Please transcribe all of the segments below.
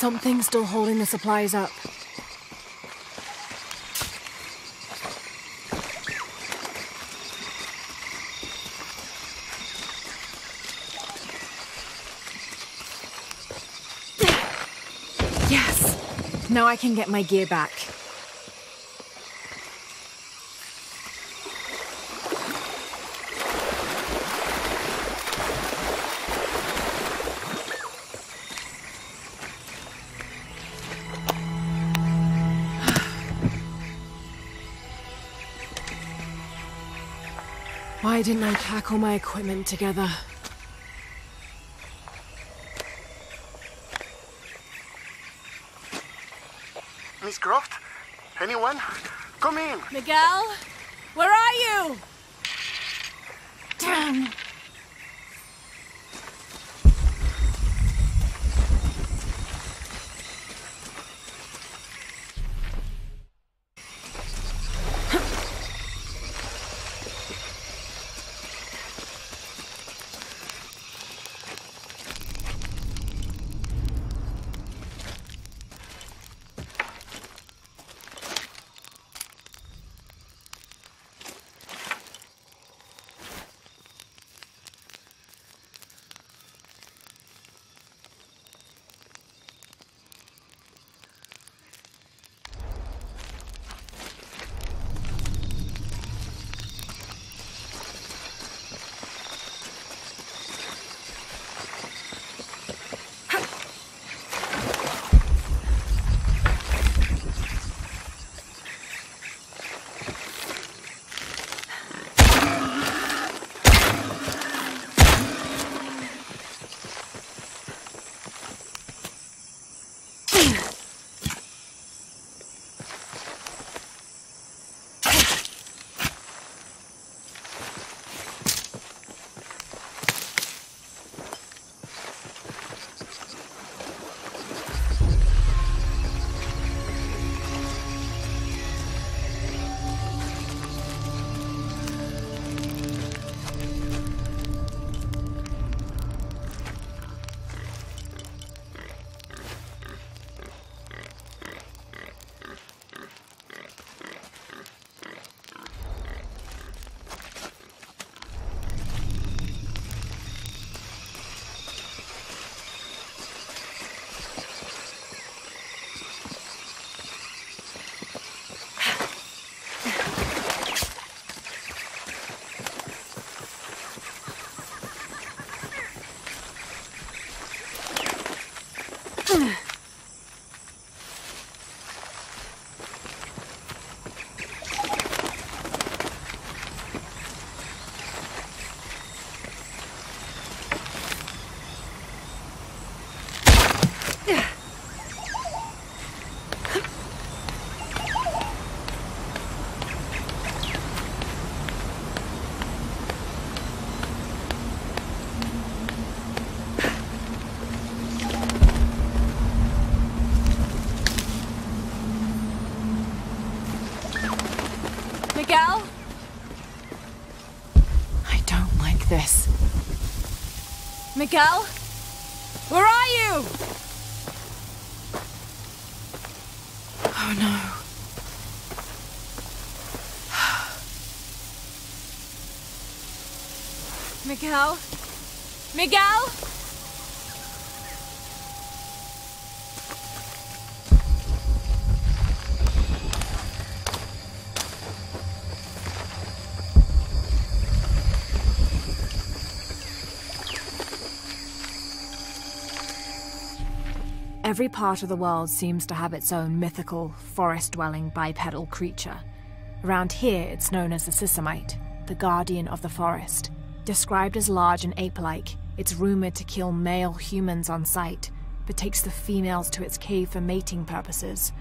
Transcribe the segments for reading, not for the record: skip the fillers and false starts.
something still holding the supplies up. Yes! Now I can get my gear back. Why didn't I pack all my equipment together? Miss Croft? Anyone? Come in! Miguel? Where are you? Damn! Miguel? I don't like this. Miguel? Where are you? Oh no. Miguel? Miguel? Every part of the world seems to have its own mythical, forest-dwelling bipedal creature. Around here, it's known as the Sisamite, the guardian of the forest. Described as large and ape-like, it's rumored to kill male humans on sight, but takes the females to its cave for mating purposes.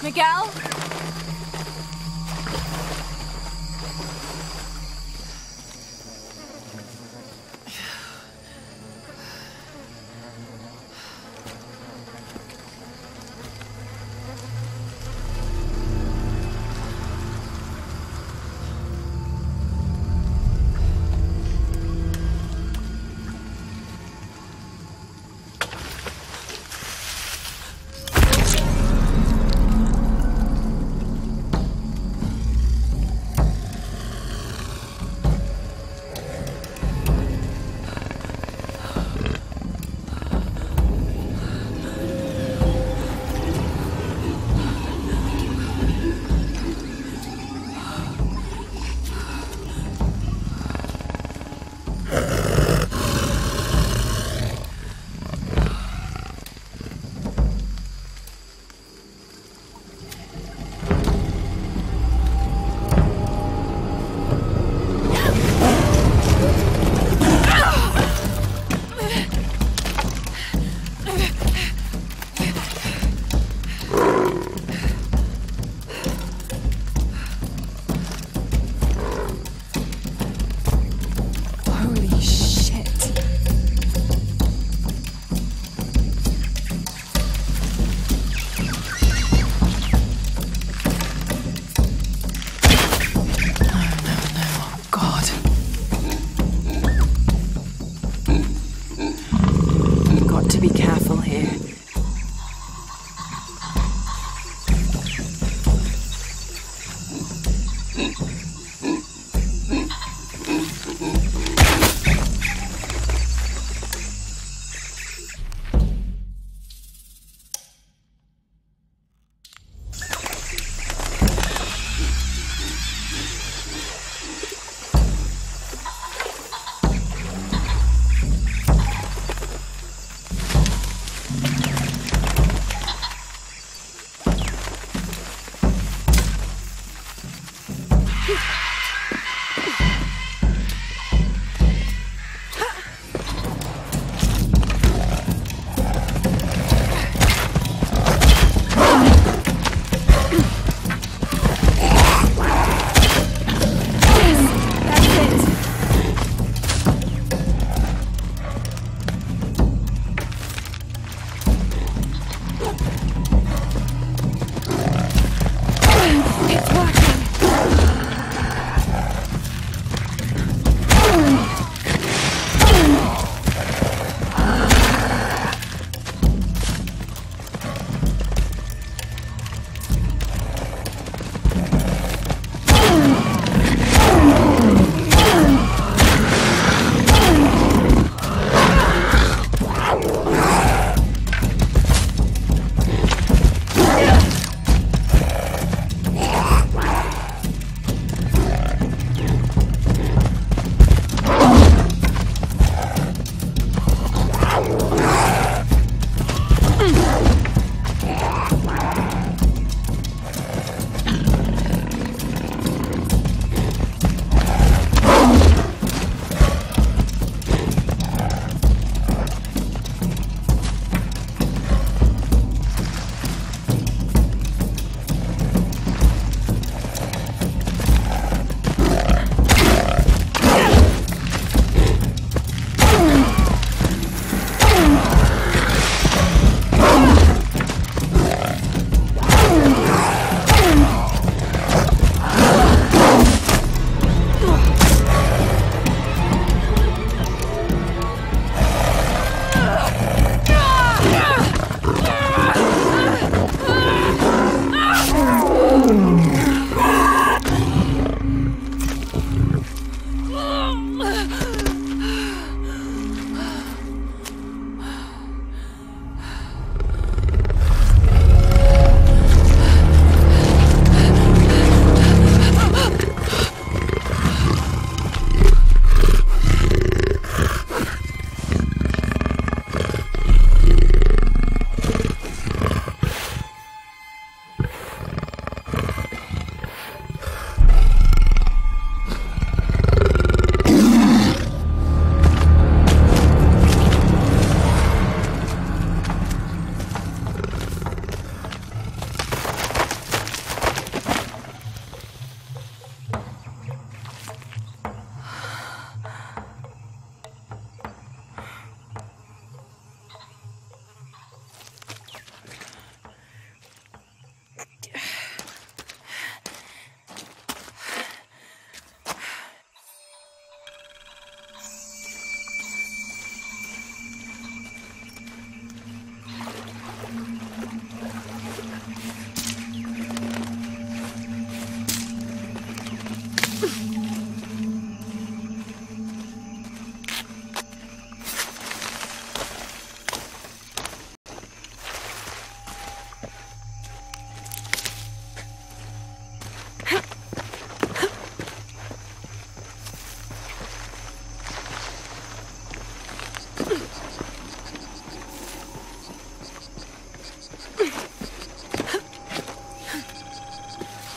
Miguel?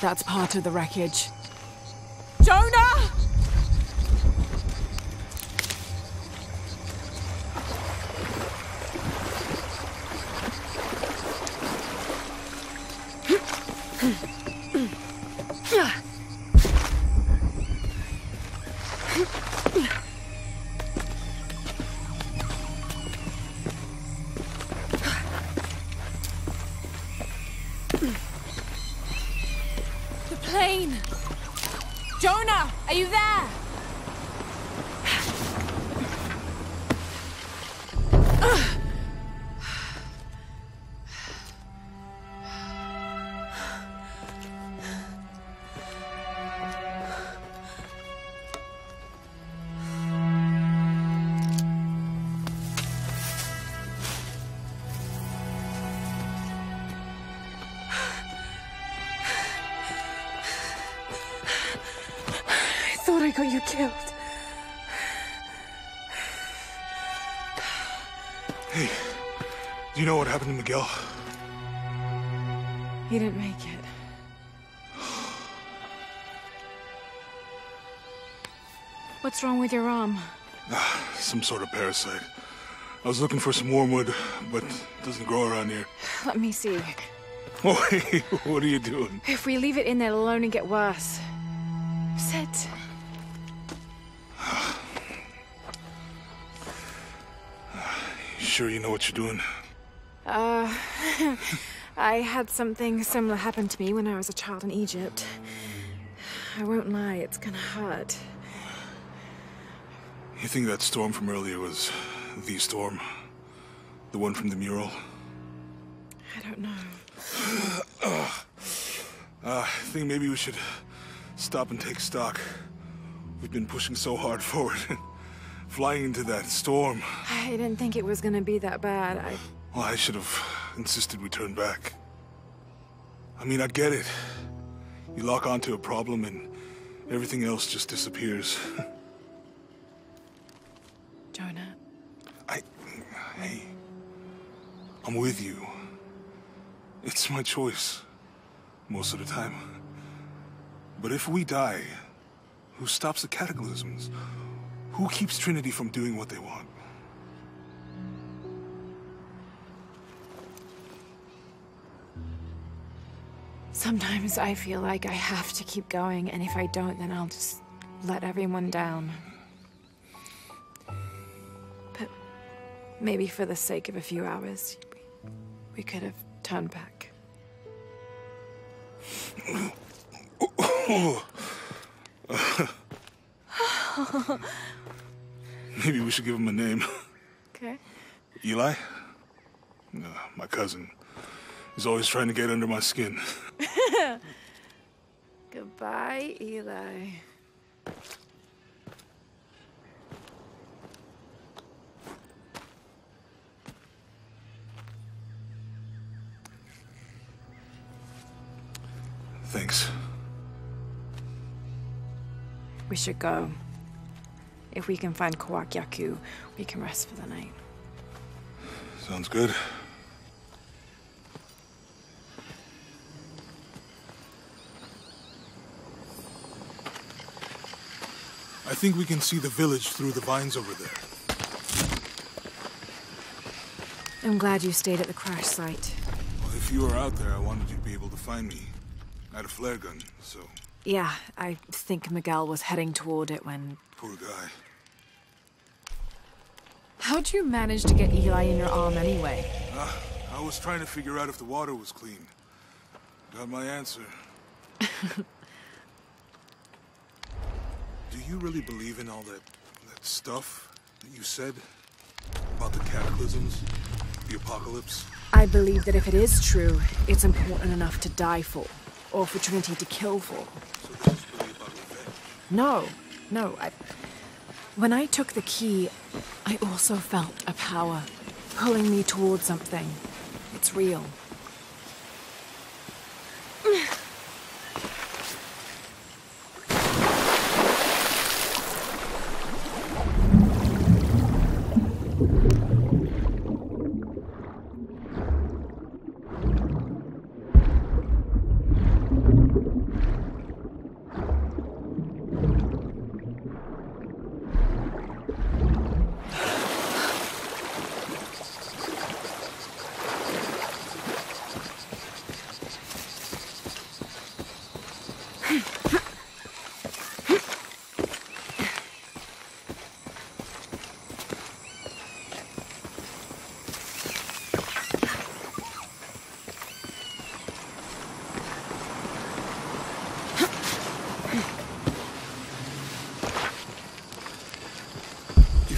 That's part of the wreckage. Jonah! Jonah, are you there? I got you killed. Hey, do you know what happened to Miguel? He didn't make it. What's wrong with your arm? Some sort of parasite. I was looking for some wormwood, but it doesn't grow around here. Let me see. Oh, hey, what are you doing? If we leave it in there, it'll only get worse. Sit. You sure you know what you're doing? I had something similar happen to me when I was a child in Egypt. I won't lie, it's gonna hurt. You think that storm from earlier was the storm? The one from the mural? I don't know. I think maybe we should stop and take stock. We've been pushing so hard forward, flying into that storm. I didn't think it was gonna be that bad. Well, I should have insisted we turn back. I mean, I get it. You lock onto a problem and everything else just disappears. Jonah. Hey, I'm with you. It's my choice, most of the time. But if we die, who stops the cataclysms? Who keeps Trinity from doing what they want? Sometimes I feel like I have to keep going, and if I don't, then I'll just let everyone down. But maybe for the sake of a few hours, we could have turned back. Maybe we should give him a name. Okay. Eli? My cousin. He's always trying to get under my skin. Goodbye, Eli. Thanks. We should go. If we can find Yaku, we can rest for the night. Sounds good. I think we can see the village through the vines over there. I'm glad you stayed at the crash site. Well, if you were out there, I wanted you to be able to find me. I had a flare gun, so... Yeah, I think Miguel was heading toward it when... Poor guy. How'd you manage to get Eli in your arm anyway? I was trying to figure out if the water was clean. Got my answer. Do you really believe in all that stuff that you said? About the cataclysms? The apocalypse? I believe that if it is true, it's important enough to die for. Or for Trinity to kill for. So this is really about revenge? No. When I took the key, I also felt a power pulling me towards something. It's real.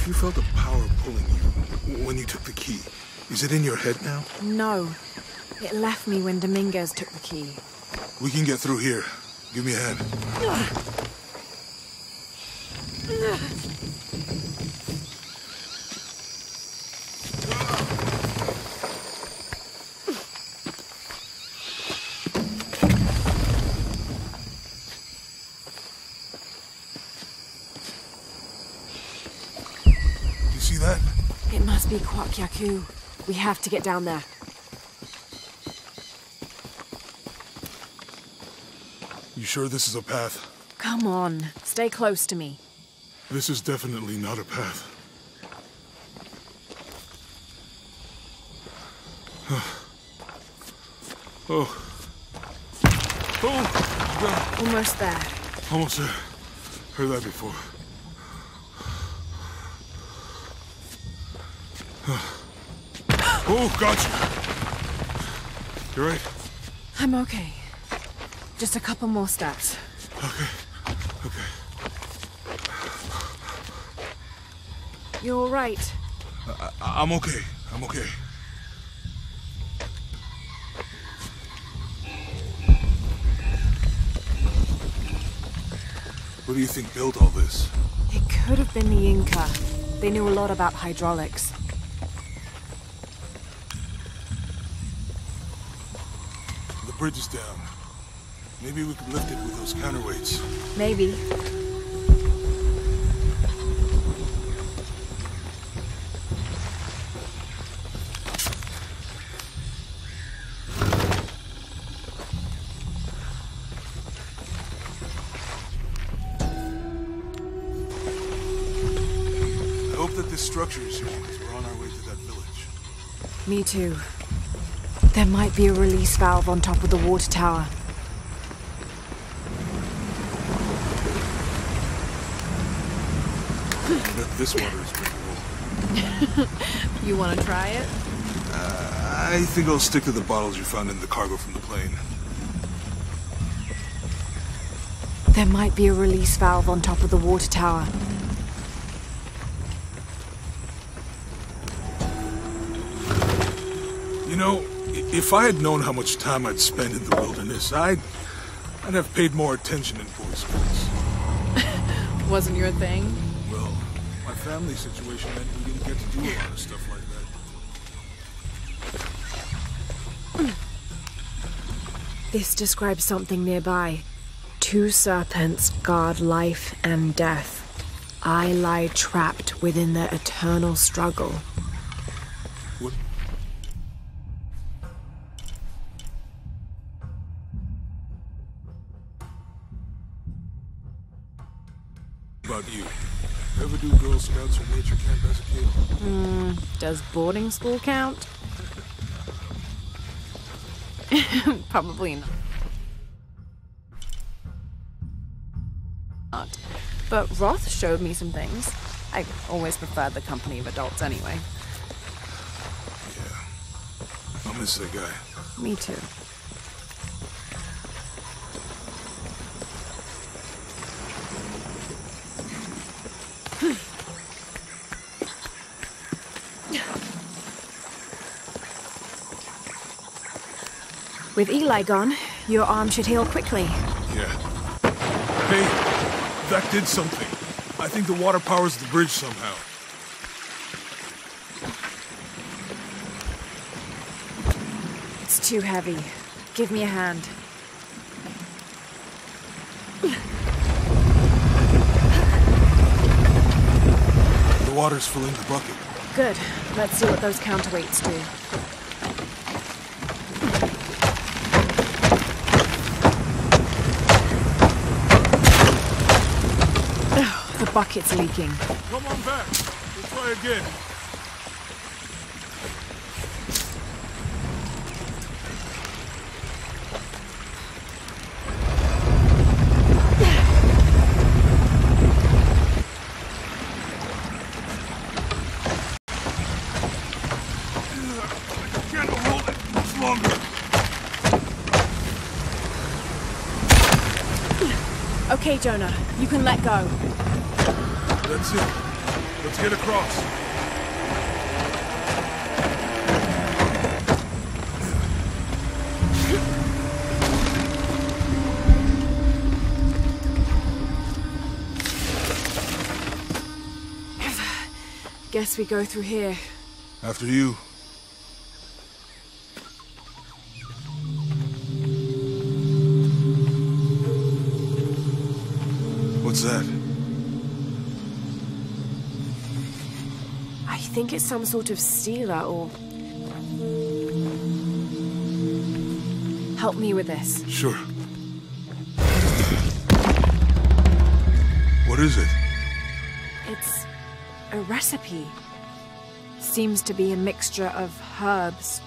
You felt a power pulling you when you took the key. Is it in your head now? No. It left me when Dominguez took the key. We can get through here. Give me a hand. You see that? It must be Yaku. We have to get down there. You sure this is a path? Come on, stay close to me. This is definitely not a path. Oh. Oh! God. Almost there. Almost there. Heard that before. Oh, gotcha! You right? I'm okay. Just a couple more steps. Okay. Okay. You're all right. I'm okay. I'm okay. What do you think built all this? It could have been the Inca. They knew a lot about hydraulics. The bridge is down. Maybe we could lift it with those counterweights. Maybe. I hope that this structure is here because we're on our way to that village. Me too. There might be a release valve on top of the water tower. I bet this water is drinkable. You want to try it? I think I'll stick to the bottles you found in the cargo from the plane. There might be a release valve on top of the water tower. You know, if I had known how much time I'd spend in the wilderness, I'd have paid more attention in Boy Scouts. Wasn't your thing? Well, my family situation meant we didn't get to do a lot of stuff like that. This describes something nearby. 2 serpents guard life and death. I lie trapped within their eternal struggle. What? About you? Ever do Girl Scouts or nature camp as a kid? Does boarding school count? Probably not. But Roth showed me some things. I always preferred the company of adults anyway. Yeah. I'll miss that guy. Me too. With Eli gone, your arm should heal quickly. Yeah. Hey, that did something. I think the water powers the bridge somehow. It's too heavy. Give me a hand. The water's filling the bucket. Good. Let's see what those counterweights do. The bucket's leaking. Come on back. We'll try again. I can't hold it much longer. Okay, Jonah. You can let go. That's it. Let's get across. Guess we go through here. After you. What's that? I think it's some sort of sealer or... Help me with this. Sure. What is it? A recipe. Seems to be a mixture of herbs.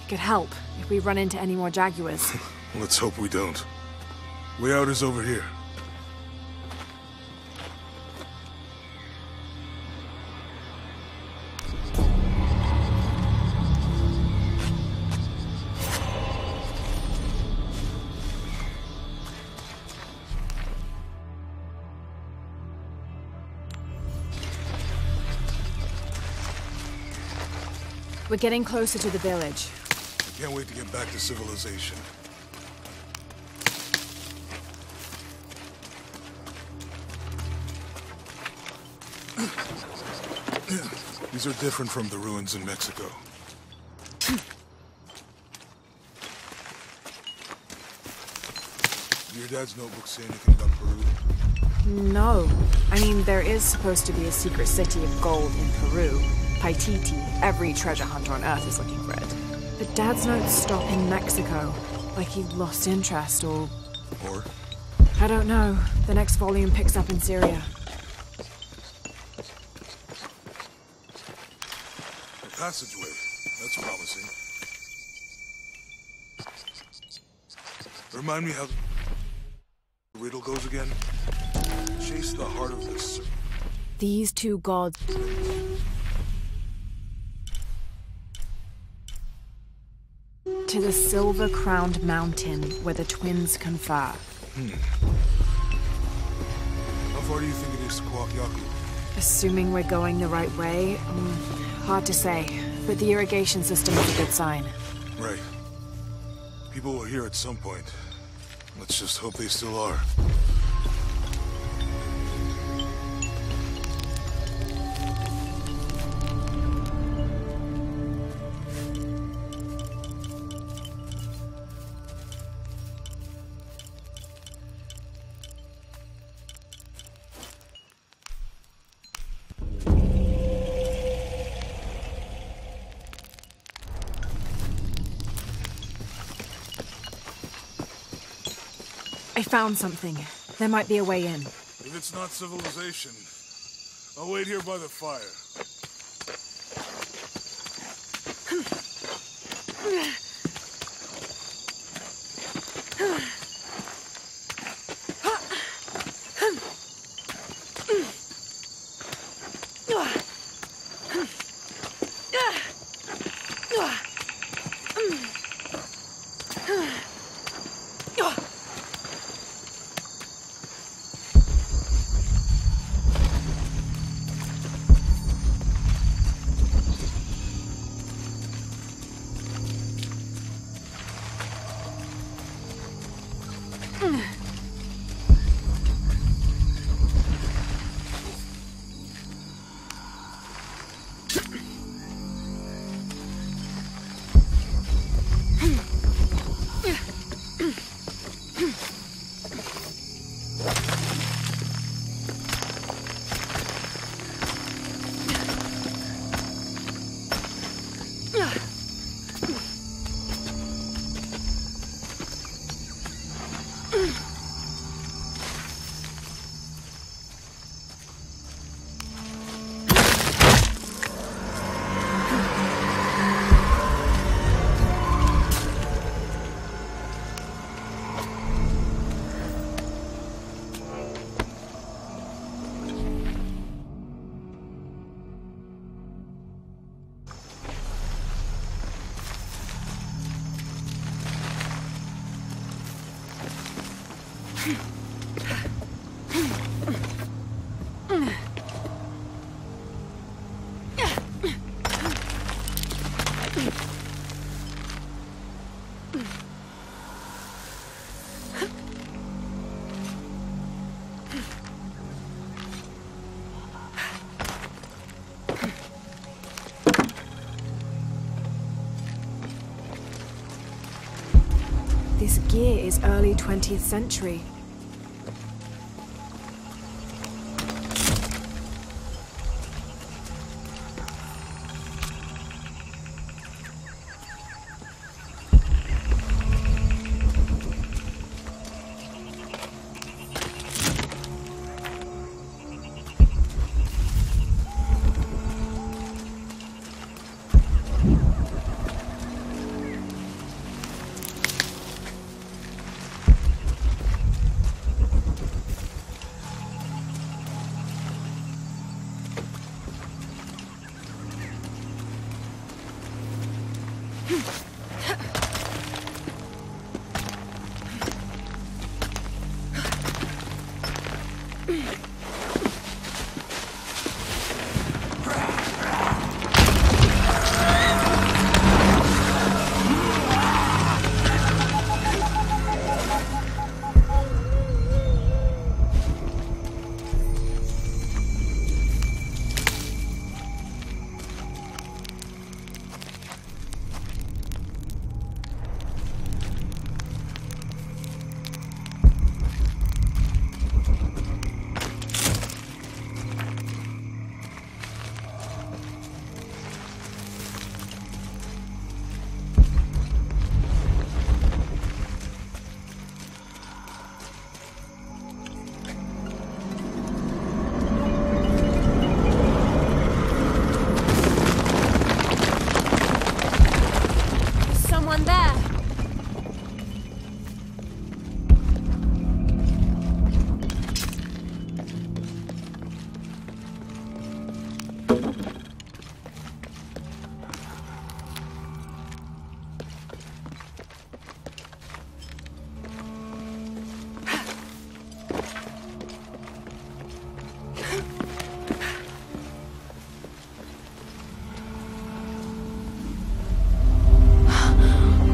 It could help if we run into any more jaguars. Let's hope we don't. Way out is over here. We're getting closer to the village. I can't wait to get back to civilization. These are different from the ruins in Mexico. Your dad's notebook say anything about Peru? No. I mean, there is supposed to be a secret city of gold in Peru. Paititi. Every treasure hunter on Earth is looking for it. But Dad's notes stop in Mexico. Like he lost interest, or... Or? I don't know. The next volume picks up in Syria. A passageway. That's promising. Remind me how the riddle goes again? Chase the heart of this. These two gods... to the silver-crowned mountain where the twins confer. How far do you think it is to Kwakyaku? Assuming we're going the right way, hard to say, but the irrigation system is a good sign. Right. People were here at some point. Let's just hope they still are. I found something. There might be a way in. If it's not civilization, I'll wait here by the fire. This gear is early 20th century.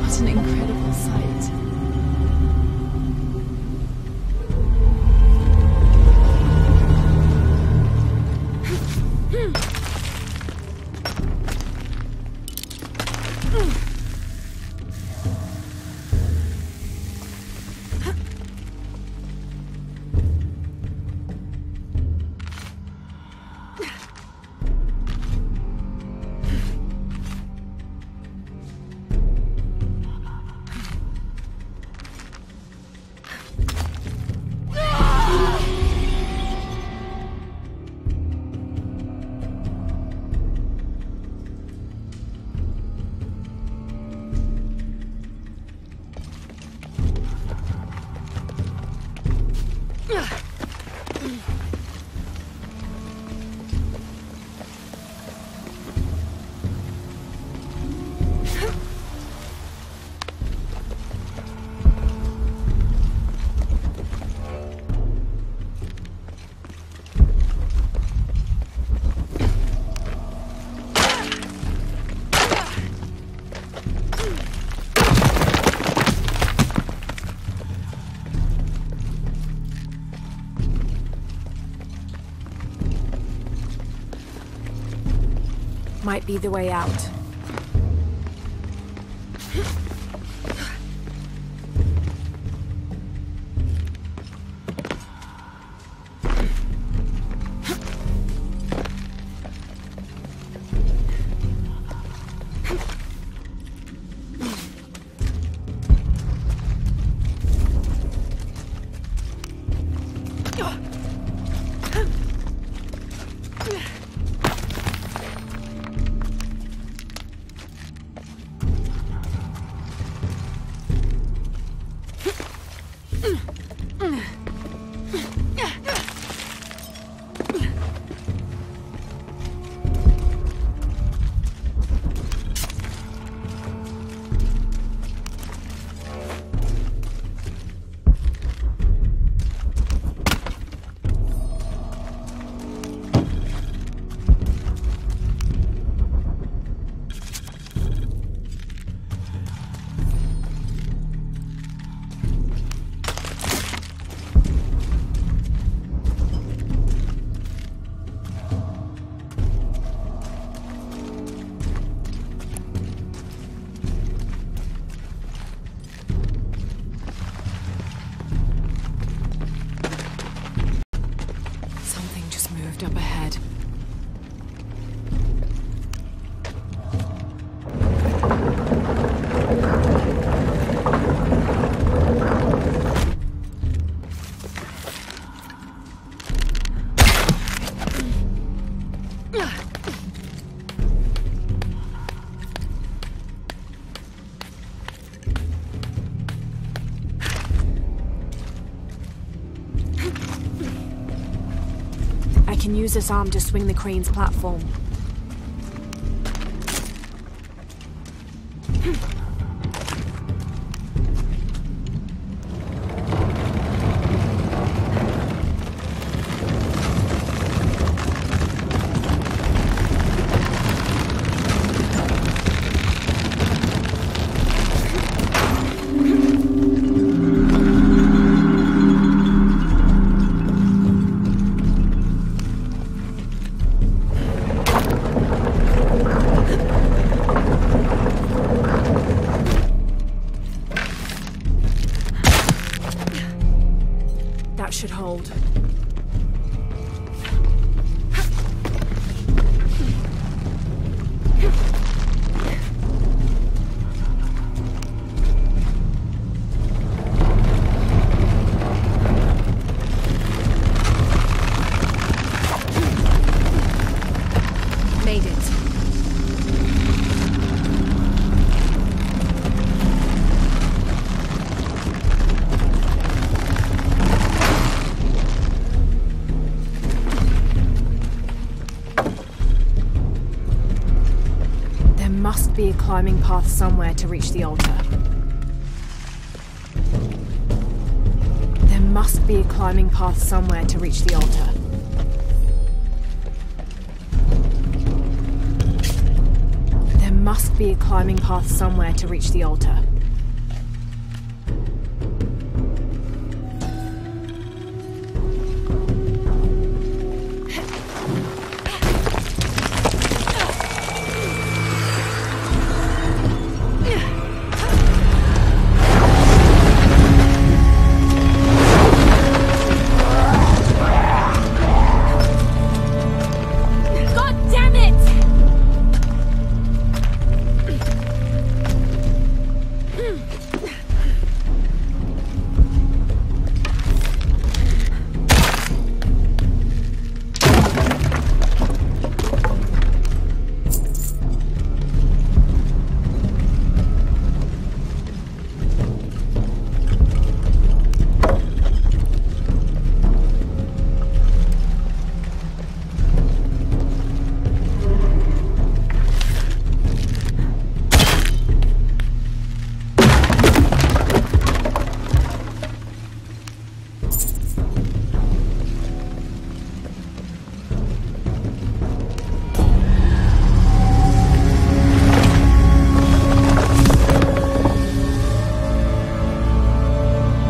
What an incredible sight. Might be the way out. Up ahead. I can use this arm to swing the crane's platform. That should hold. Made it. There must be a climbing path somewhere to reach the altar. There must be a climbing path somewhere to reach the altar. There must be a climbing path somewhere to reach the altar. God damn it!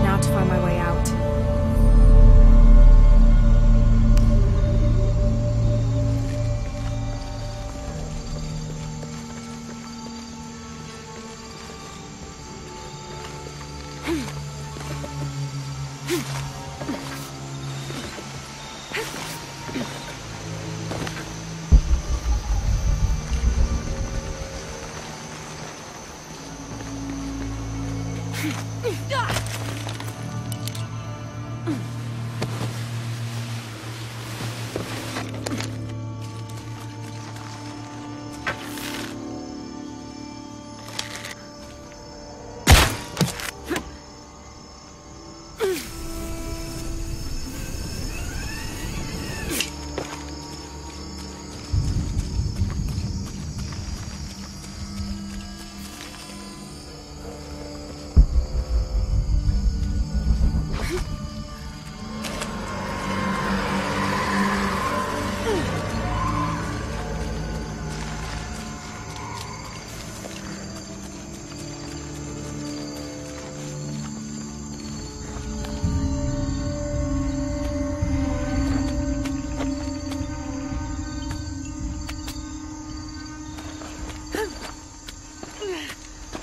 Now to find my way out.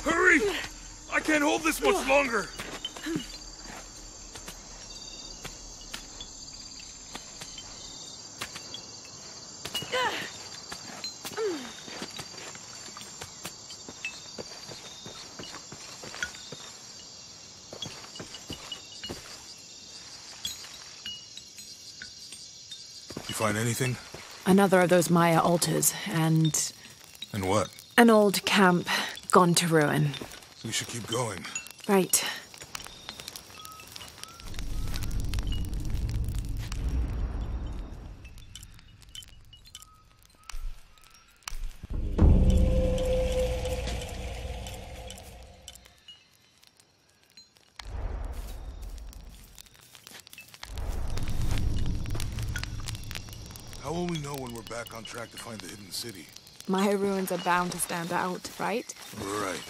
Hurry! I can't hold this much longer! You find anything? Another of those Maya altars, and And what? an old camp gone to ruin. We should keep going. Right. How will we know when we're back on track to find the hidden city? Maya ruins are bound to stand out, right? Right.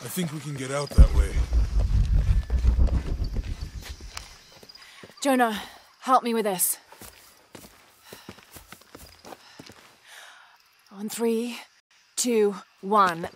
I think we can get out that way. Jonah, help me with this. On 3, 2, 1.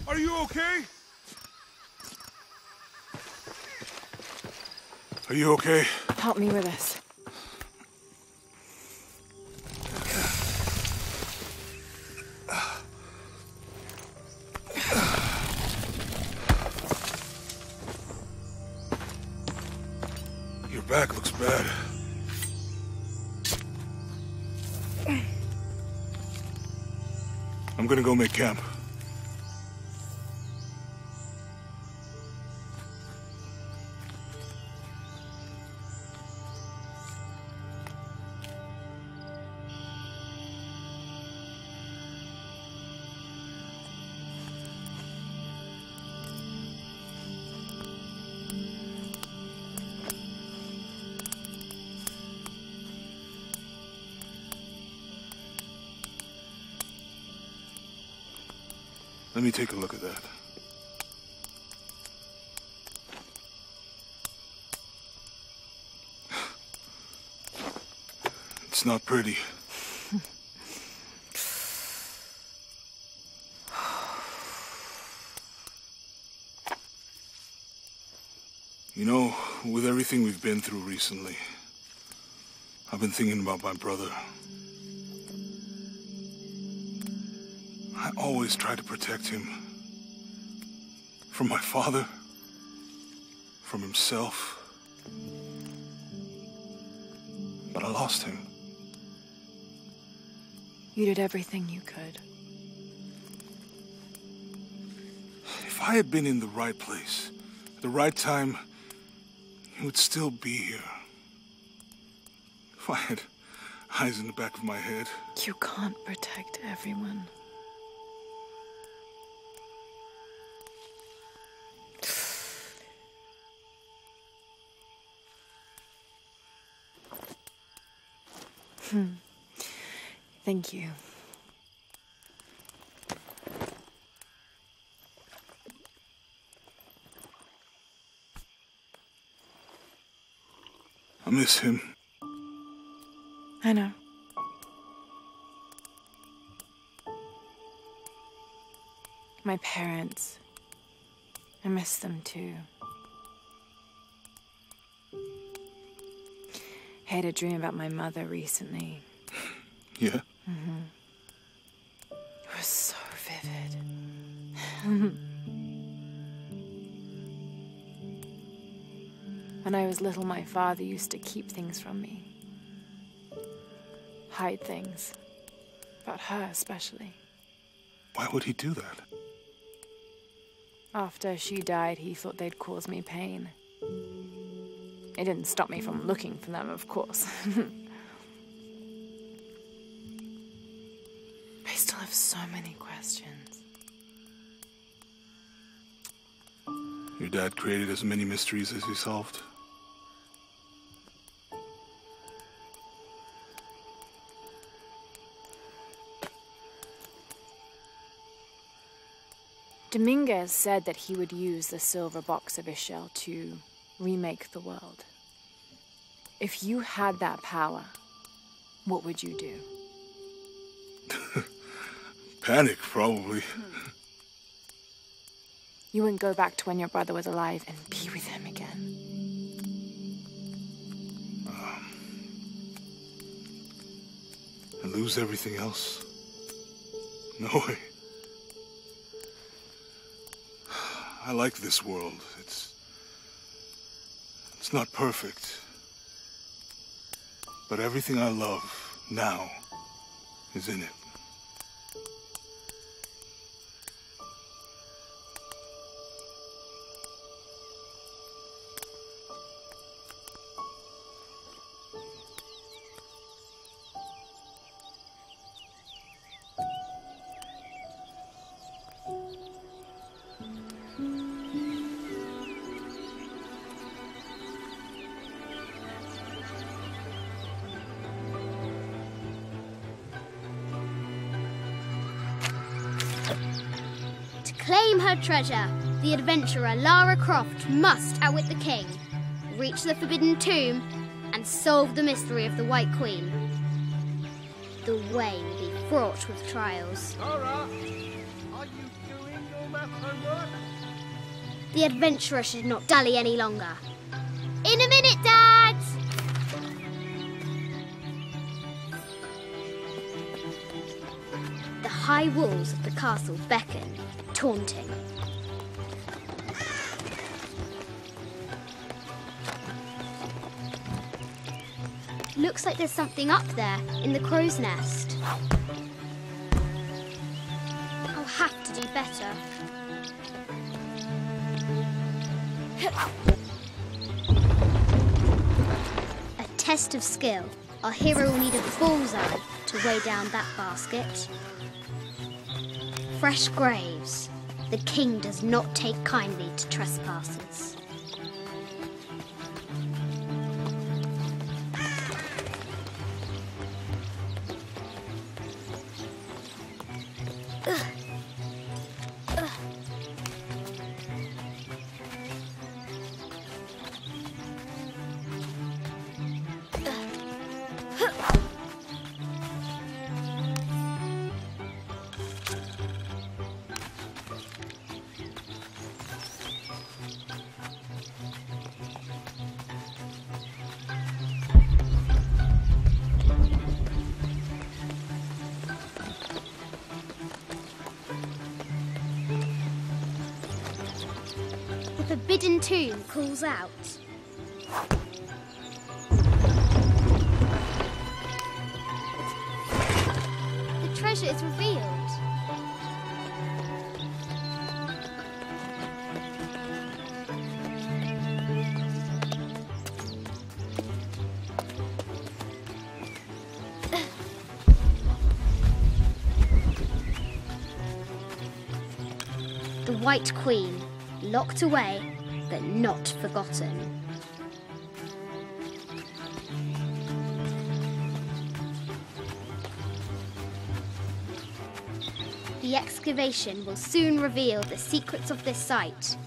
Are you okay? Are you okay? Help me with this. Your back looks bad. I'm gonna go make camp. Let me take a look at that. It's not pretty. You know, with everything we've been through recently, I've been thinking about my brother. I always tried to protect him. From my father. From himself. But I lost him. You did everything you could. If I had been in the right place, at the right time, he would still be here. If I had eyes in the back of my head. You can't protect everyone. Thank you. I miss him. I know. My parents. I miss them too. I had a dream about my mother recently. Yeah? It was so vivid. When I was little, my father used to keep things from me. Hide things. About her, especially. Why would he do that? After she died, he thought they'd cause me pain. It didn't stop me from looking for them, of course. I still have so many questions. Your dad created as many mysteries as he solved. Dominguez said that he would use the silver box of Ishel to remake the world. If you had that power, what would you do? Panic, probably. You wouldn't go back to when your brother was alive and be with him again. And lose everything else? No way. I like this world. It's not perfect. But everything I love now is in it. Claim her treasure. The adventurer Lara Croft must outwit the king, reach the Forbidden Tomb, and solve the mystery of the White Queen. The way will be fraught with trials. Lara, are you doing your math homework? The adventurer should not dally any longer. In a minute, Dad! The high walls of the castle beckon, taunting. Looks like there's something up there in the crow's nest. I'll have to do better. A test of skill. Our hero will need a bullseye to weigh down that basket. Fresh graves. The king does not take kindly to trespassers. The Forbidden Tomb calls out. The treasure is revealed. The White Queen, locked away, but not forgotten. The excavation will soon reveal the secrets of this site.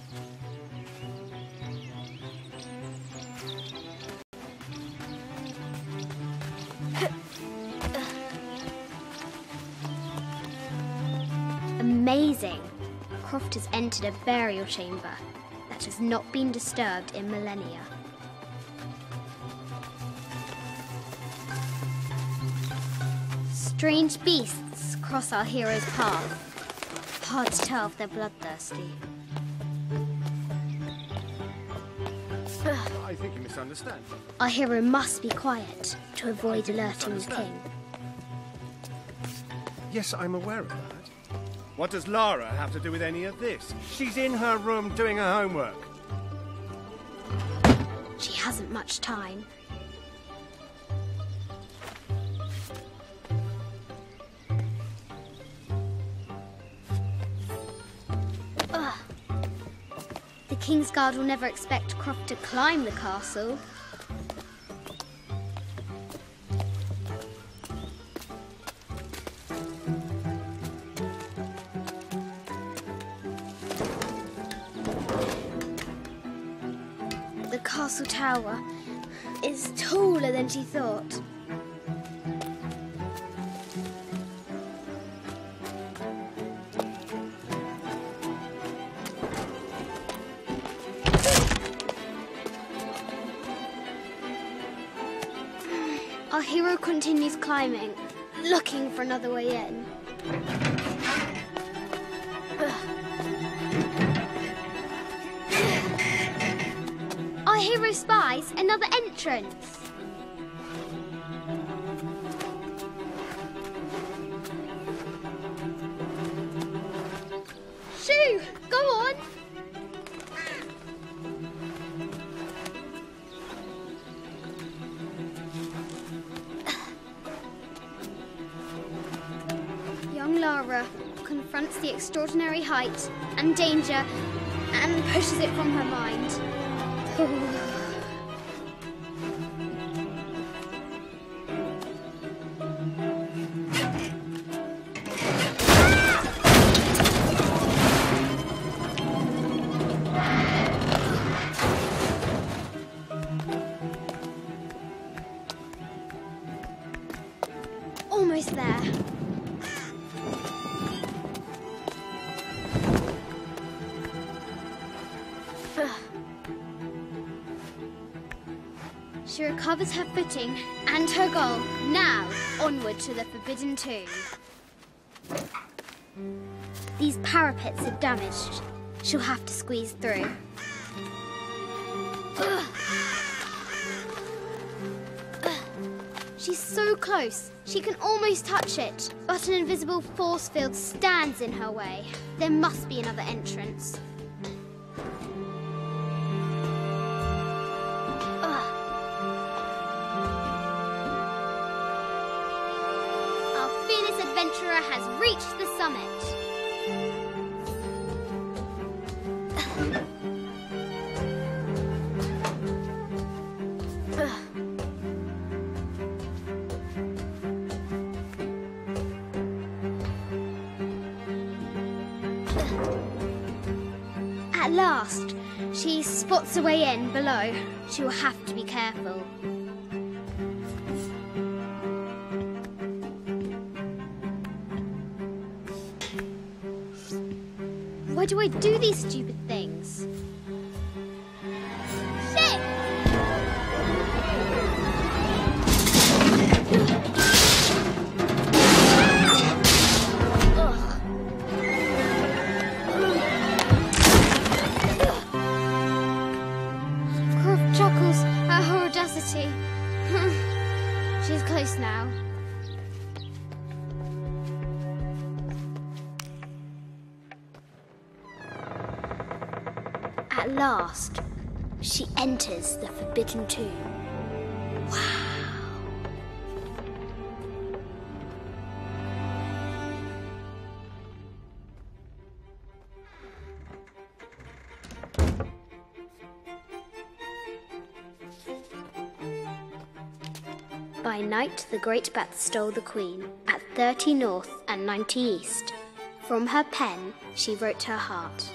Amazing! Croft has entered a burial chamber that has not been disturbed in millennia. Strange beasts cross our hero's path. Hard to tell if they're bloodthirsty. I think you misunderstand. Our hero must be quiet to avoid alerting the king. Yes, I'm aware of that. What does Lara have to do with any of this? She's in her room doing her homework. She hasn't much time. Ugh. The King's Guard will never expect Croft to climb the castle. The castle tower is taller than she thought. Our hero continues climbing, looking for another way in. Our hero spies another entrance. Shoo! Go on! Young Lara confronts the extraordinary height and danger and pushes it from her mind. Almost there. She recovers her footing and her goal. Now, onward to the Forbidden Tomb. These parapets are damaged. She'll have to squeeze through. She's so close. She can almost touch it. But an invisible force field stands in her way. There must be another entrance. Adventurer has reached the summit. At last, she spots a way in below. She will have to be careful. Why do I do these stupid things? Shit! Croft chuckles at her audacity. She's close now. At last, she enters the Forbidden Tomb. Wow! By night, the great bat stole the queen at 30 north and 90 east. From her pen, she wrote her heart.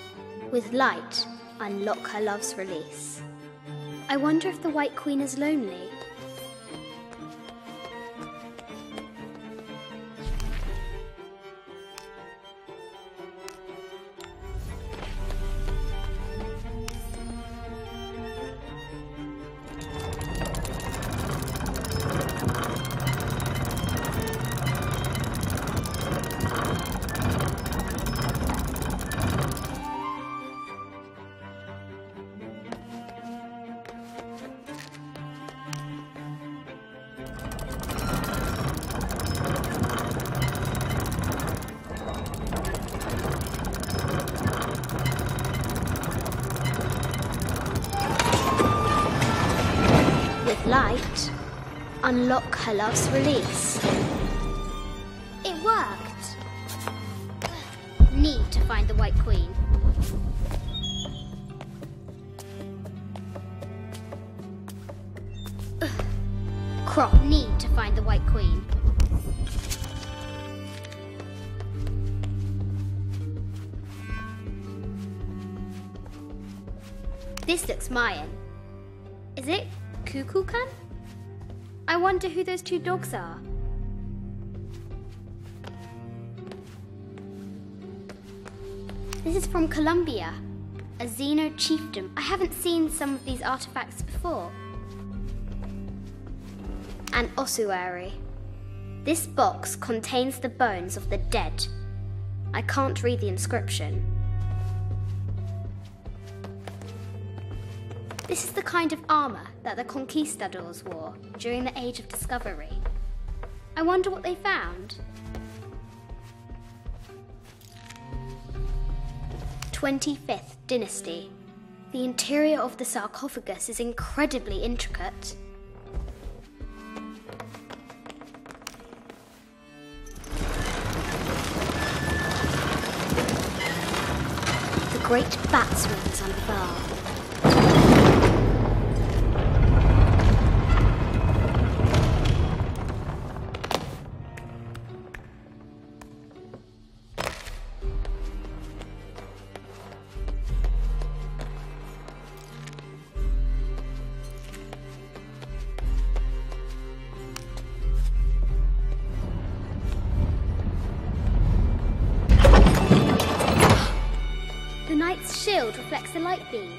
With light, unlock her love's release. I wonder if the White Queen is lonely. Light, unlock her love's release. It worked. Need to find the White Queen. Crop, need to find the White Queen. This looks Mayan. Is it Cuckoo-can? I wonder who those two dogs are. This is from Colombia, a Xeno chiefdom. I haven't seen some of these artifacts before. An ossuary. This box contains the bones of the dead. I can't read the inscription. This is the kind of armour that the conquistadors wore during the Age of Discovery. I wonder what they found. 25th Dynasty. The interior of the sarcophagus is incredibly intricate. The great bat's wings unfurl. The knight's shield reflects the light beam.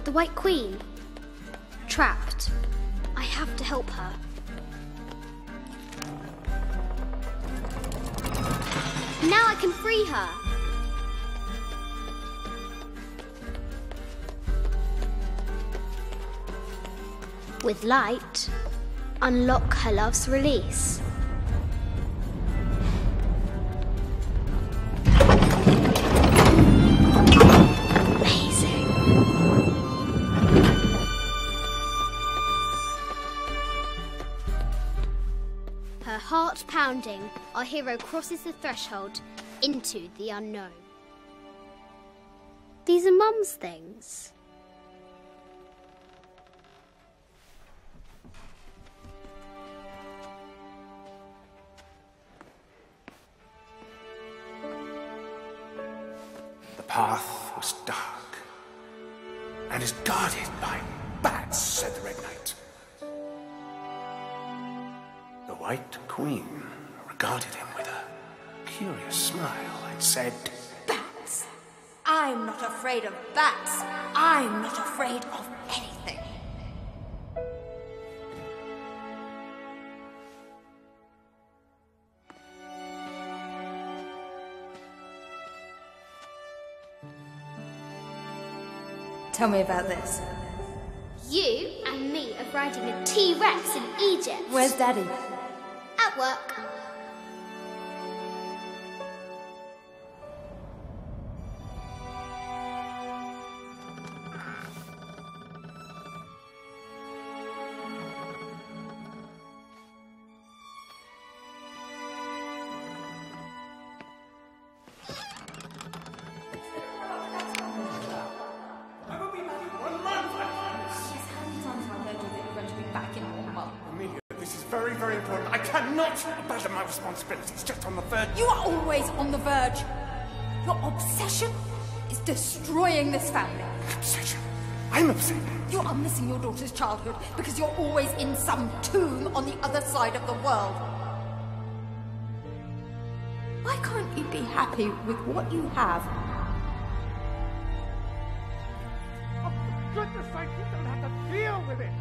The White Queen. Trapped. I have to help her. Now I can free her. With light, unlock her love's release. Her heart pounding, our hero crosses the threshold into the unknown. These are Mum's things. The path was dark and is guarded by bats, said the Red Knight. The White Queen regarded him with a curious smile and said, Bats! I'm not afraid of bats. I'm not afraid of anything. Tell me about this. You and me are riding a T-Rex in Egypt. Where's Daddy? At work. Very, very important. I cannot abandon my responsibilities just on the verge. You are always on the verge. Your obsession is destroying this family. Obsession? I'm obsessed. You are missing your daughter's childhood because you're always in some tomb on the other side of the world. Why can't you be happy with what you have? Oh, for goodness sake, you don't have to deal with it.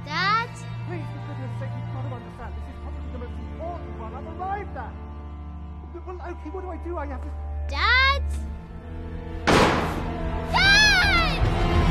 Dad? Please, for goodness sake, you've got to understand. This is probably the most important one I've arrived at. Well, okay, what do I do? I have to... Dad? Dad! Dad!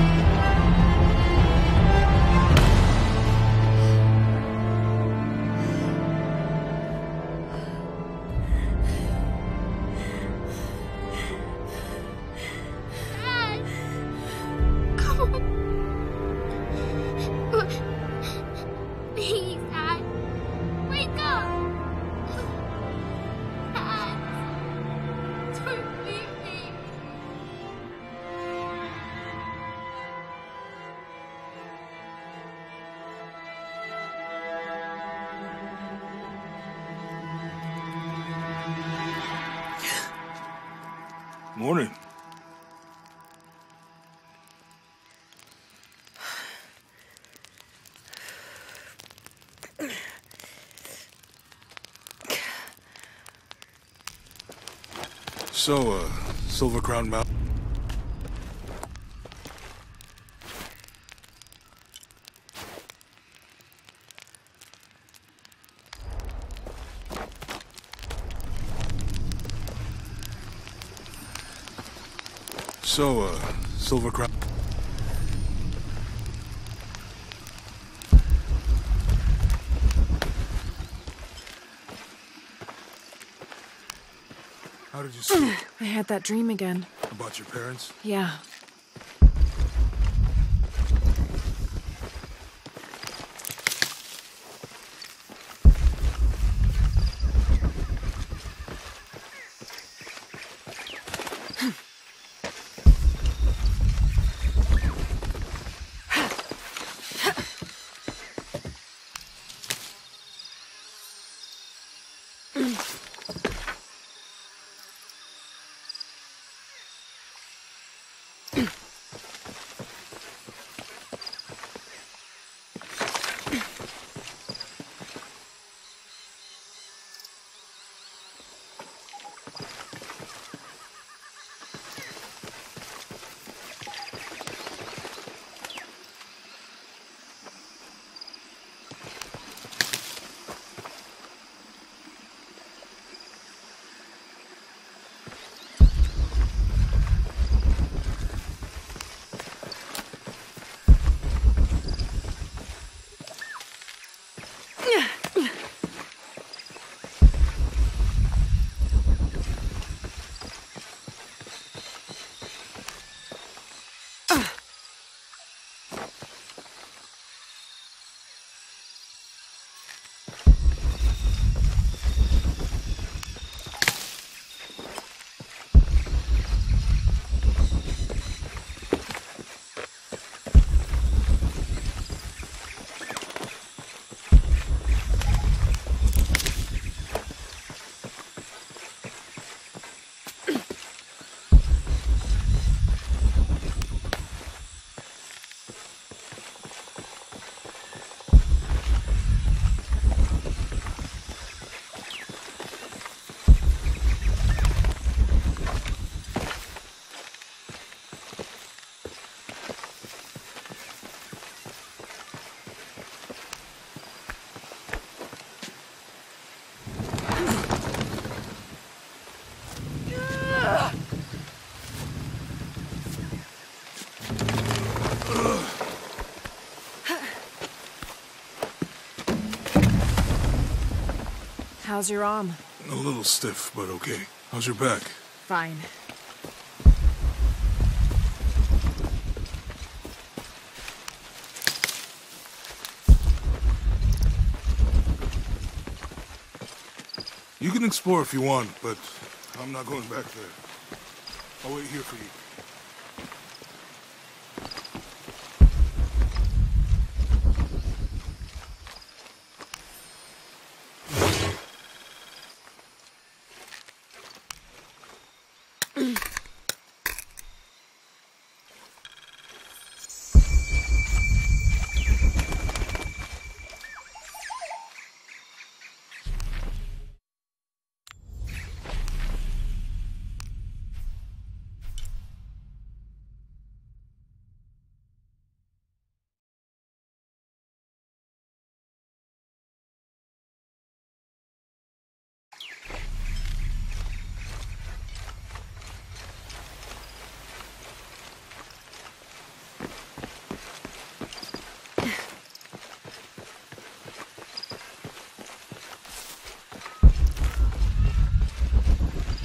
Morning. So, Silver Crown Mountain. So, Silver Crown. How did you see it? I had that dream again. About your parents? Yeah. How's your arm? A little stiff, but okay. How's your back? Fine. You can explore if you want, but I'm not going back there. I'll wait here for you.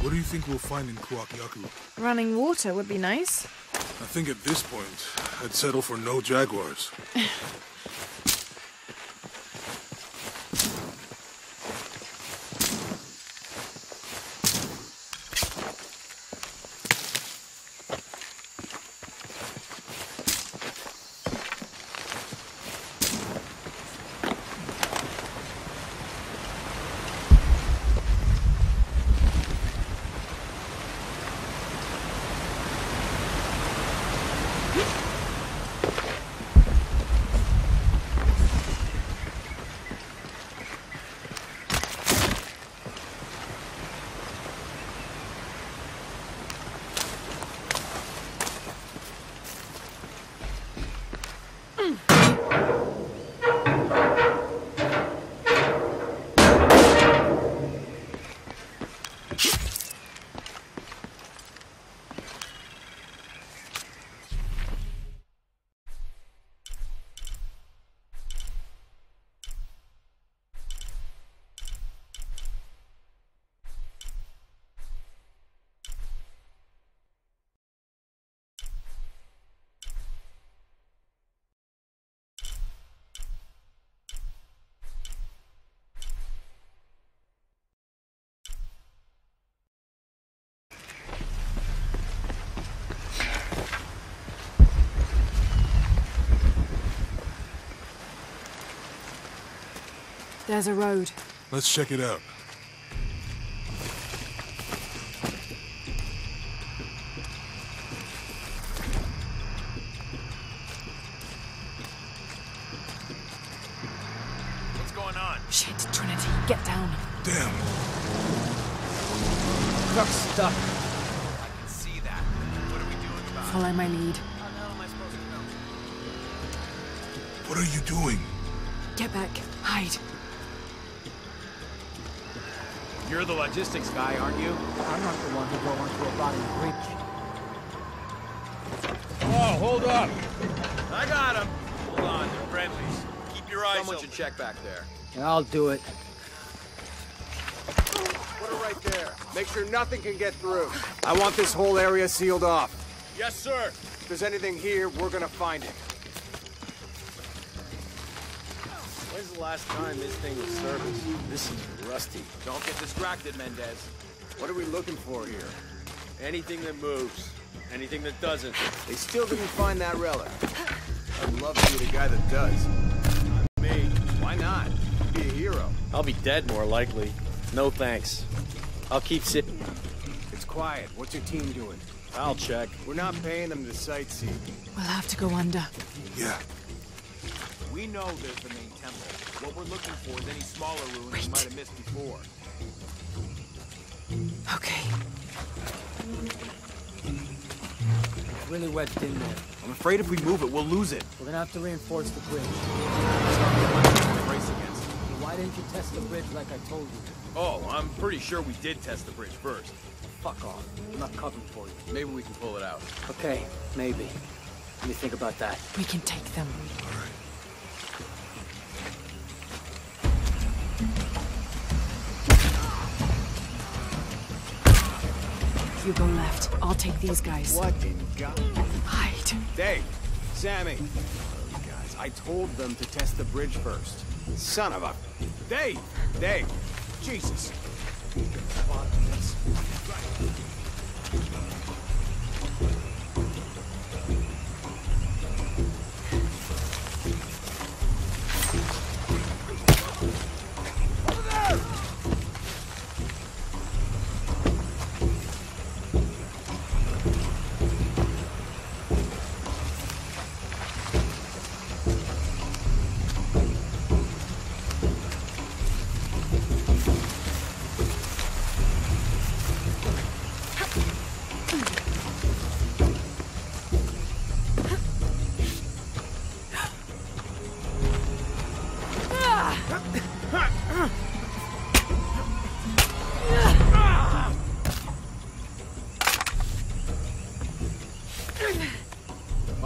What do you think we'll find in Kuakyaku? Running water would be nice. I think at this point, I'd settle for no jaguars. There's a road. Let's check it out. What's going on? Shit, Trinity, get down. Damn. Truck's stuck. I can see that. What are we doing about it? Follow my lead. How the hell am I supposed to know? What are you doing? Get back. Hide. You're the logistics guy, aren't you? I'm not the one who go onto a rotting bridge. Oh, hold up! I got him. Hold on, they're friendlies. Keep your eyes Someone open. should check back there. Yeah, I'll do it. Put it right there. Make sure nothing can get through. I want this whole area sealed off. Yes, sir. If there's anything here, we're gonna find it. When's the last time this thing was serviced? This is rusty. Don't get distracted, Mendez. What are we looking for here? Anything that moves. Anything that doesn't. They still didn't find that relic. I'd love to be the guy that does. Not me. Why not? You'd be a hero. I'll be dead more likely. No thanks. I'll keep sitting. It's quiet. What's your team doing? I'll check. We're not paying them to sightsee. We'll have to go under. Yeah. We know there's the main temple. What we're looking for is any smaller ruins we might have missed before. Okay. It's really wedged in there. I'm afraid if we move it, we'll lose it. We're gonna have to reinforce the bridge. Brace against it. Why didn't you test the bridge like I told you? Oh, I'm pretty sure we did test the bridge first. Fuck off. I'm not covering for you. Maybe we can pull it out. Okay, maybe. Let me think about that. We can take them. You go left. I'll take these guys. What in God? Hide. Dave, Sammy. You guys, I told them to test the bridge first. Son of a... Dave! Dave! Jesus!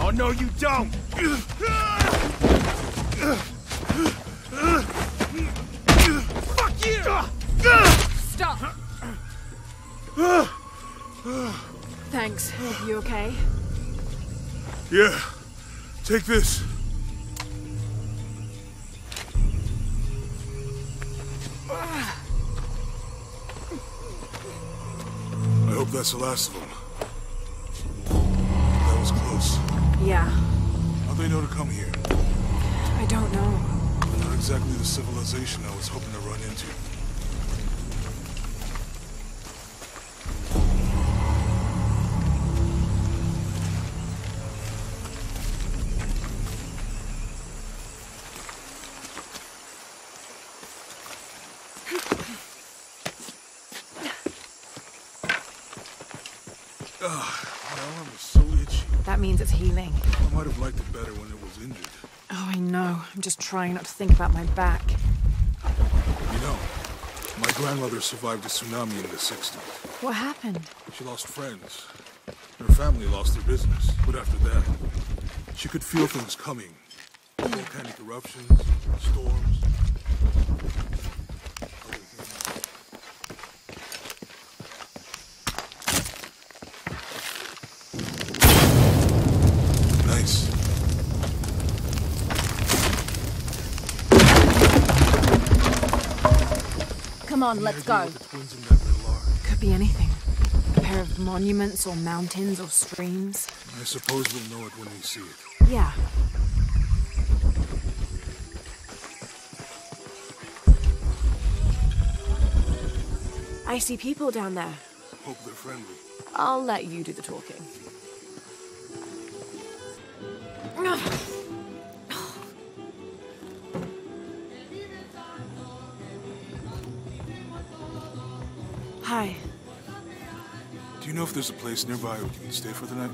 Oh, no, you don't! Fuck you! Stop! Thanks. You okay? Yeah. Take this. I hope that's the last of them. That was close. Yeah. How'd they know to come here? I don't know. Not exactly the civilization I was hoping to run into. My arm is so itchy. That means it's healing. I might have liked it better when it was injured. Oh, I know. I'm just trying not to think about my back. You know, my grandmother survived a tsunami in the 60s. What happened? She lost friends. Her family lost their business. But after that, she could feel things coming. Volcanic eruptions, storms. Nice. Come on, let's go. The twins in that red lark. Could be anything. A pair of monuments or mountains or streams. I suppose we'll know it when we see it. Yeah. I see people down there. Hope they're friendly. I'll let you do the talking. Hi. Do you know if there's a place nearby we can stay for the night?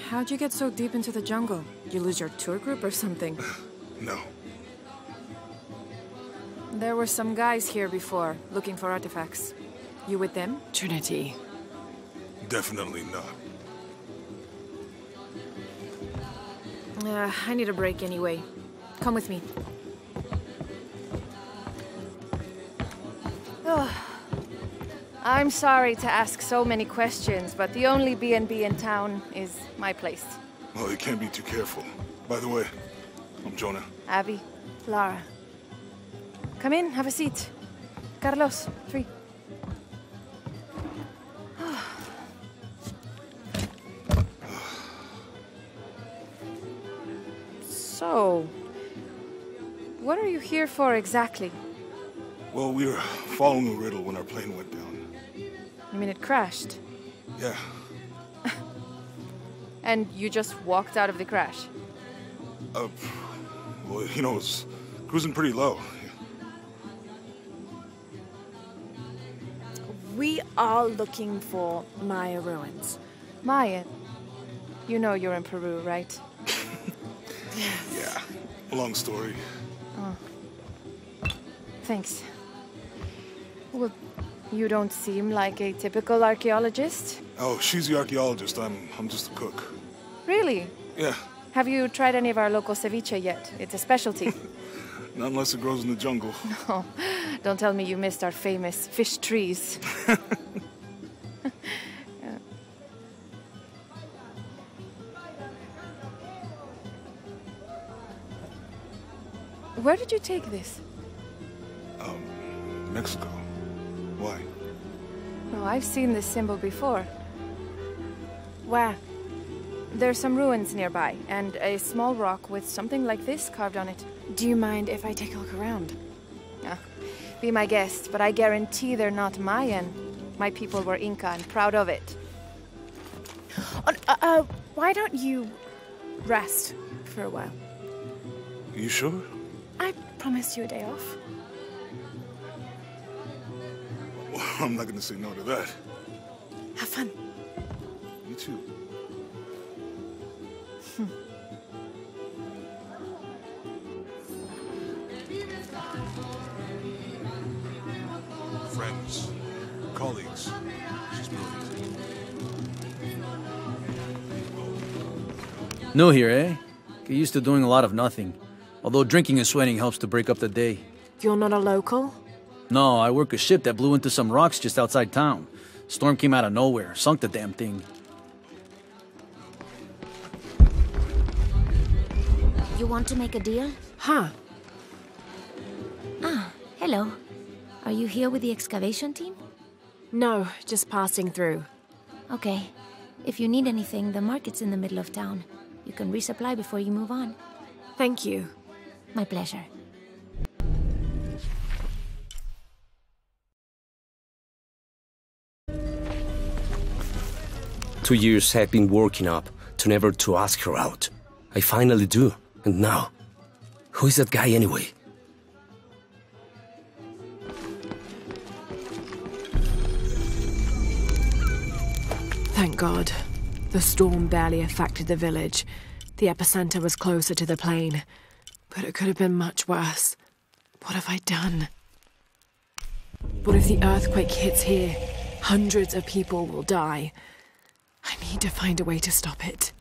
How'd you get so deep into the jungle? You lose your tour group or something? No. There were some guys here before, looking for artifacts. You with them? Trinity. Definitely not. I need a break anyway. Come with me. I'm sorry to ask so many questions, but the only B&B in town is my place. Well, you can't be too careful. By the way, I'm Jonah. Abby, Lara. Come in, have a seat. Carlos, 3. So, what are you here for exactly? Well, we were following a riddle when our plane went down. You mean it crashed? Yeah. And you just walked out of the crash? Well, you know, it was cruising pretty low. We are looking for Maya ruins. Maya? You know you're in Peru, right? Yeah. Long story. Oh. Thanks. Well, you don't seem like a typical archaeologist. Oh, she's the archaeologist. I'm just a cook. Really? Yeah. Have you tried any of our local ceviche yet? It's a specialty. Not unless it grows in the jungle. No. Don't tell me you missed our famous fish trees. Yeah. Where did you take this? Mexico. Why? Oh, I've seen this symbol before. Where? There's some ruins nearby, and a small rock with something like this carved on it. Do you mind if I take a look around? Be my guest, but I guarantee they're not Mayan. My people were Inca and proud of it. Why don't you rest for a while? You sure? I promised you a day off. Well, I'm not gonna say no to that. Have fun. You too. Friends, colleagues. She's brilliant. New here, eh? Get used to doing a lot of nothing. Although drinking and sweating helps to break up the day. You're not a local? No, I work a ship that blew into some rocks just outside town. Storm came out of nowhere, sunk the damn thing. You want to make a deal? Huh. Ah, hello. Are you here with the excavation team? No, just passing through. Okay. If you need anything, the market's in the middle of town. You can resupply before you move on. Thank you. My pleasure. Two years I've been working up to never to ask her out. I finally do. And now, who is that guy anyway? Thank God. The storm barely affected the village. The epicenter was closer to the plain. But it could have been much worse. What have I done? What if the earthquake hits here? Hundreds of people will die. I need to find a way to stop it.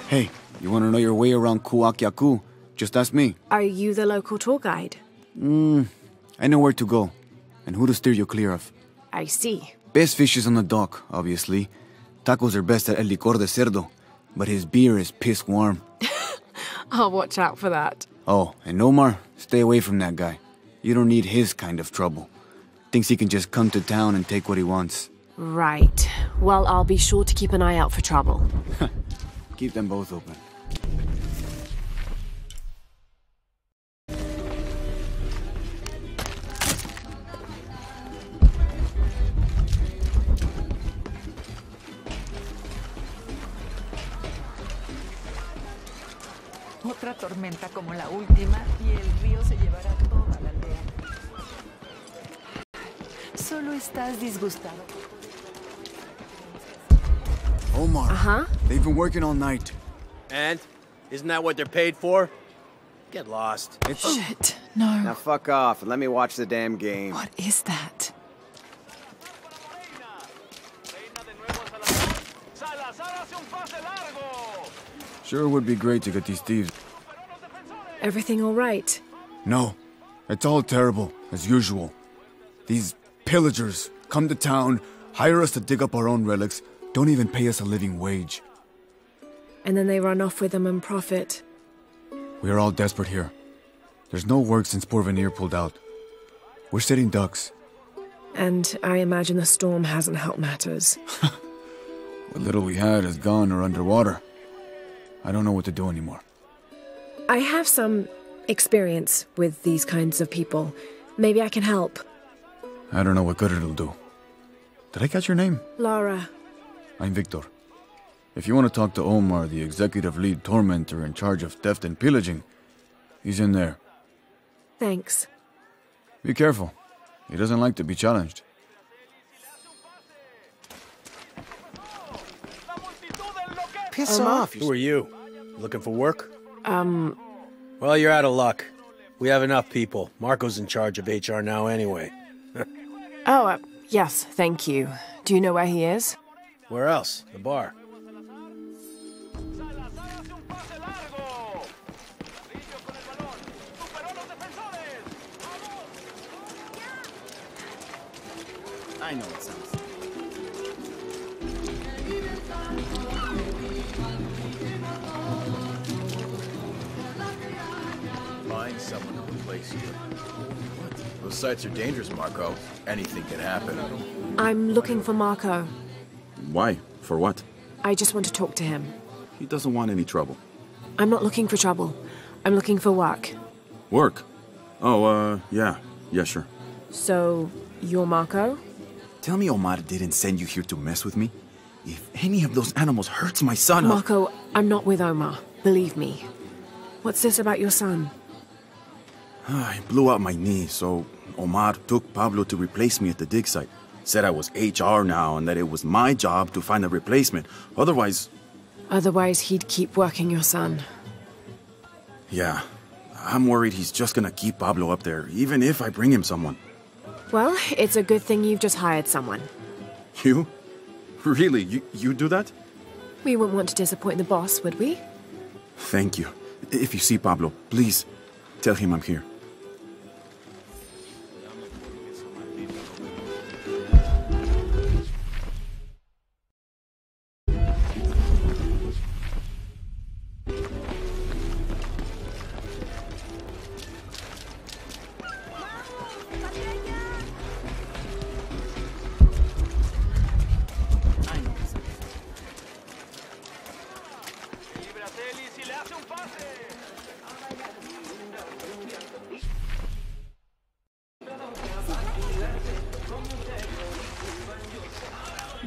Hey, you want to know your way around Kuakyaku? Just ask me. Are you the local tour guide? I know where to go, and who to steer you clear of. I see. Best fish is on the dock, obviously. Tacos are best at El Licor de Cerdo, but his beer is piss warm. I'll watch out for that. Oh, and Omar, stay away from that guy. You don't need his kind of trouble. Thinks he can just come to town and take what he wants. Right. Well, I'll be sure to keep an eye out for trouble. Keep them both open. Otra tormenta como la última y el río se llevará toda la aldea. Solo estás disgustado. Omar. They've been working all night. And? Isn't that what they're paid for? Get lost. Shit, no. Now fuck off and let me watch the damn game. What is that? Sure would be great to get these thieves. Everything all right? No. It's all terrible, as usual. These pillagers come to town, hire us to dig up our own relics, don't even pay us a living wage. And then they run off with them and profit. We are all desperate here. There's no work since Porvenir pulled out. We're sitting ducks. And I imagine the storm hasn't helped matters. What little we had is gone or underwater. I don't know what to do anymore. I have some experience with these kinds of people. Maybe I can help. I don't know what good it'll do. Did I catch your name? Lara. I'm Victor. If you want to talk to Omar, the executive lead tormentor in charge of theft and pillaging, he's in there. Thanks. Be careful. He doesn't like to be challenged. Piss off. Who are you? Looking for work? Well, you're out of luck. We have enough people. Marco's in charge of HR now anyway. Yes, thank you. Do you know where he is? Where else? The bar. I know it sounds. Find someone who will place you. Those sites are dangerous, Marco. Anything can happen. I'm looking for Marco. Why? For what? I just want to talk to him. He doesn't want any trouble. I'm not looking for trouble. I'm looking for work. Work? Oh, yeah. Yeah, sure. So, you're Marco? Tell me Omar didn't send you here to mess with me? If any of those animals hurts my son... Marco, I'm not with Omar. Believe me. What's this about your son? I blew out my knee, so Omar took Pablo to replace me at the dig site. Said I was HR now and that it was my job to find a replacement. Otherwise... Otherwise, he'd keep working your son. Yeah. I'm worried he's just gonna keep Pablo up there, even if I bring him someone. Well, it's a good thing you've just hired someone. You? Really? You do that? We wouldn't want to disappoint the boss, would we? Thank you. If you see Pablo, please tell him I'm here.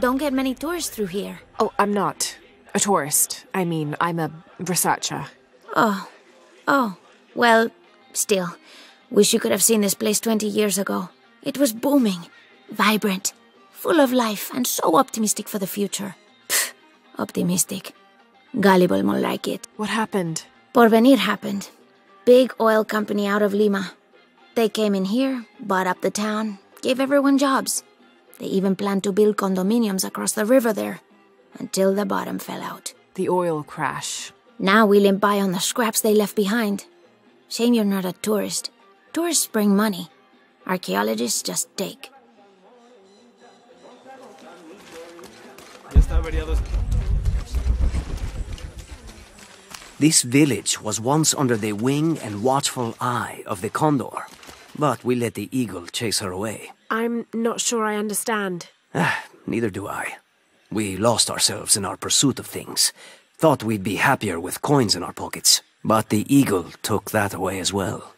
Don't get many tourists through here. Oh, I'm not a tourist. I mean, I'm a researcher. Oh. Well, still. Wish you could have seen this place 20 years ago. It was booming, vibrant, full of life, and so optimistic for the future. Pfft, optimistic. Gullible more like it. What happened? Porvenir happened. Big oil company out of Lima. They came in here, bought up the town, gave everyone jobs. They even planned to build condominiums across the river there, until the bottom fell out. The oil crash. Now we limp by on the scraps they left behind. Shame you're not a tourist. Tourists bring money. Archaeologists just take. This village was once under the wing and watchful eye of the condor, but we let the eagle chase her away. I'm not sure I understand. Neither do I. We lost ourselves in our pursuit of things. Thought we'd be happier with coins in our pockets. But the eagle took that away as well.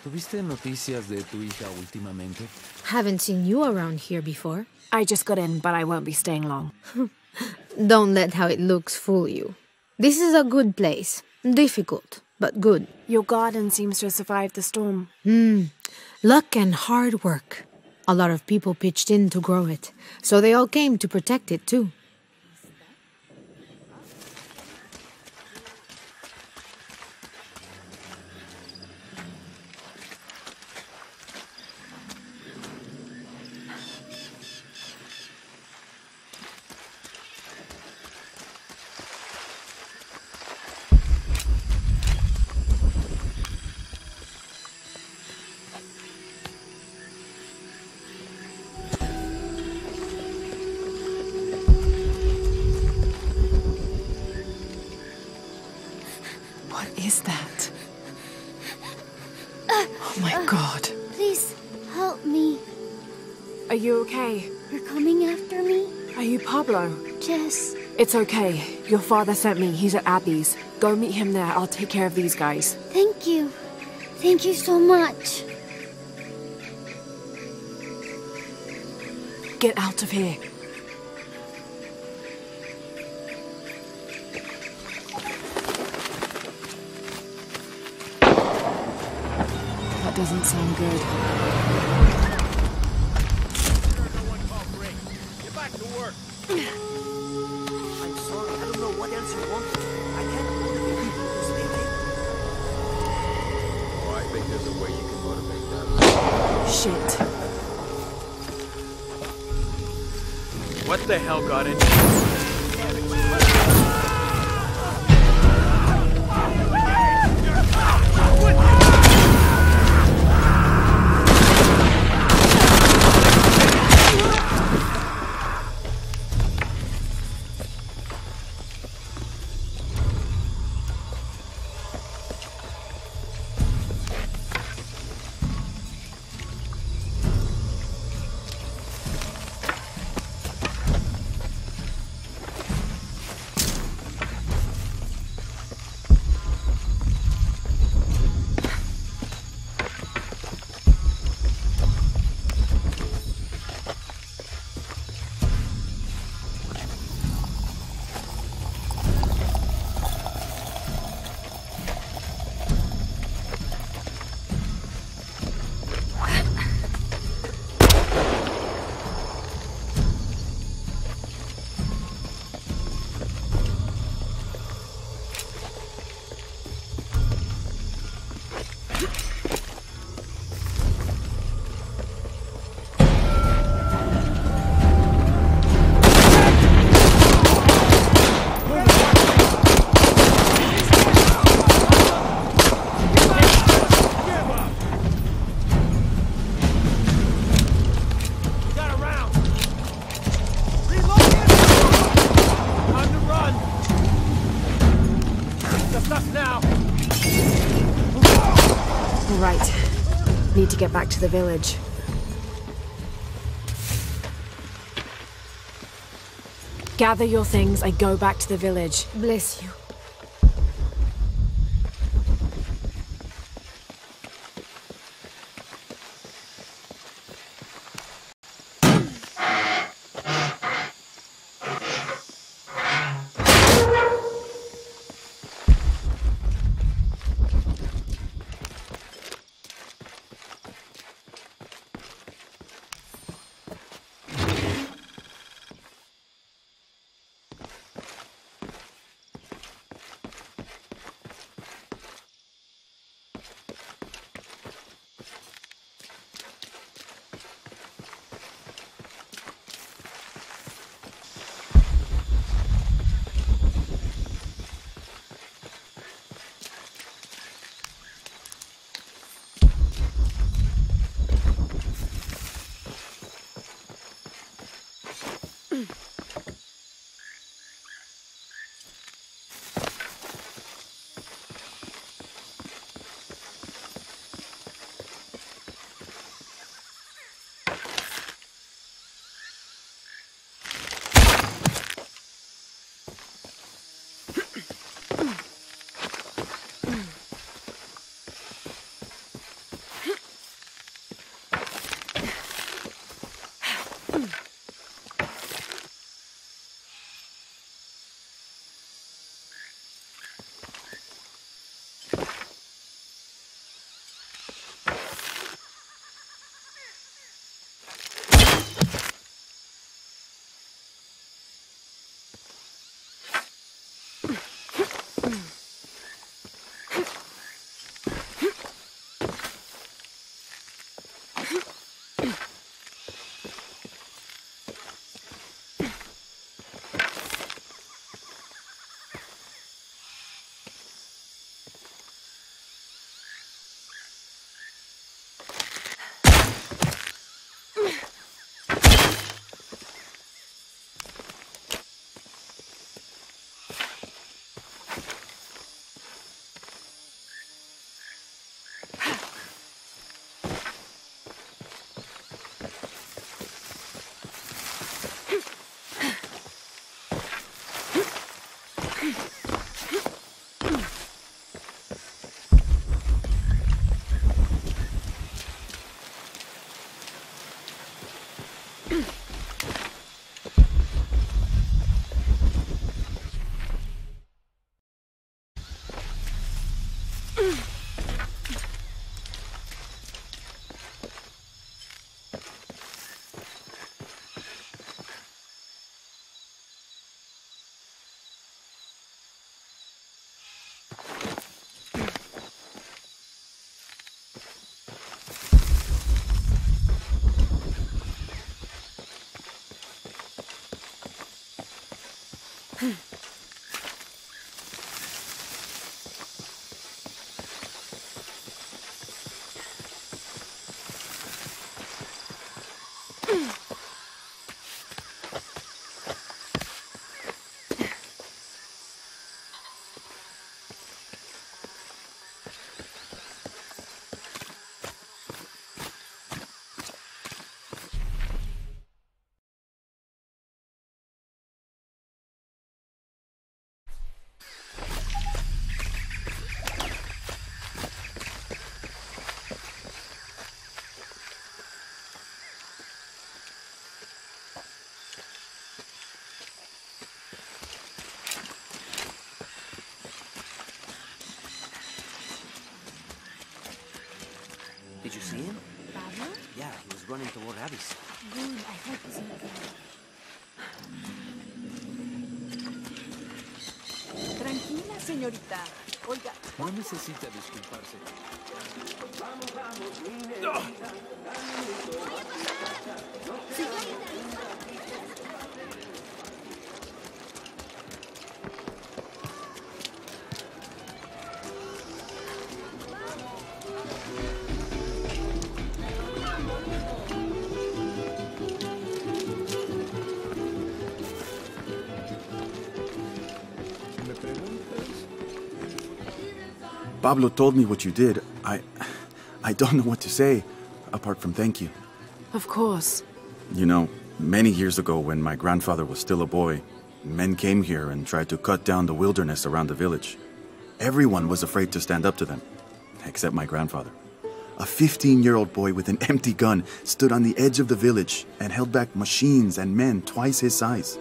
¿Tuviste noticias de tu hija últimamente? Haven't seen you around here before. I just got in, but I won't be staying long. Don't let how it looks fool you. This is a good place. Difficult, but good. Your garden seems to have survived the storm. Luck and hard work. A lot of people pitched in to grow it, so they all came to protect it too. What is that? Oh my god. Please, help me. Are you okay? You're coming after me? Are you Pablo? Jess. It's okay. Your father sent me. He's at Abby's. Go meet him there. I'll take care of these guys. Thank you. Thank you so much. Get out of here. That doesn't sound good. Get back to work. I'm sorry, I don't know what else you want. I can't motivate people to stay late. Oh, I think there's a way you can motivate them. Shit. What the hell got into you? Right. Need to get back to the village. Gather your things and go back to the village. Bless you. Did you see him? Pablo? Yeah, he was running toward Abby's. Good, I hope he's okay. Tranquila, señorita. Oiga, No necesita disculparse. Pablo told me what you did. I don't know what to say, apart from thank you. Of course. You know, many years ago when my grandfather was still a boy, men came here and tried to cut down the wilderness around the village. Everyone was afraid to stand up to them, except my grandfather. A 15-year-old boy with an empty gun stood on the edge of the village and held back machines and men twice his size.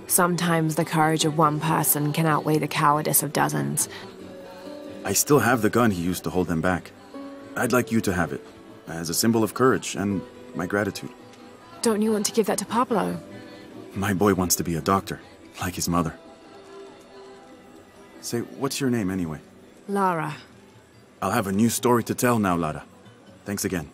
Sometimes the courage of one person can outweigh the cowardice of dozens. I still have the gun he used to hold them back. I'd like you to have it, as a symbol of courage and my gratitude. Don't you want to give that to Pablo? My boy wants to be a doctor, like his mother. Say, what's your name anyway? Lara. I'll have a new story to tell now, Lara. Thanks again.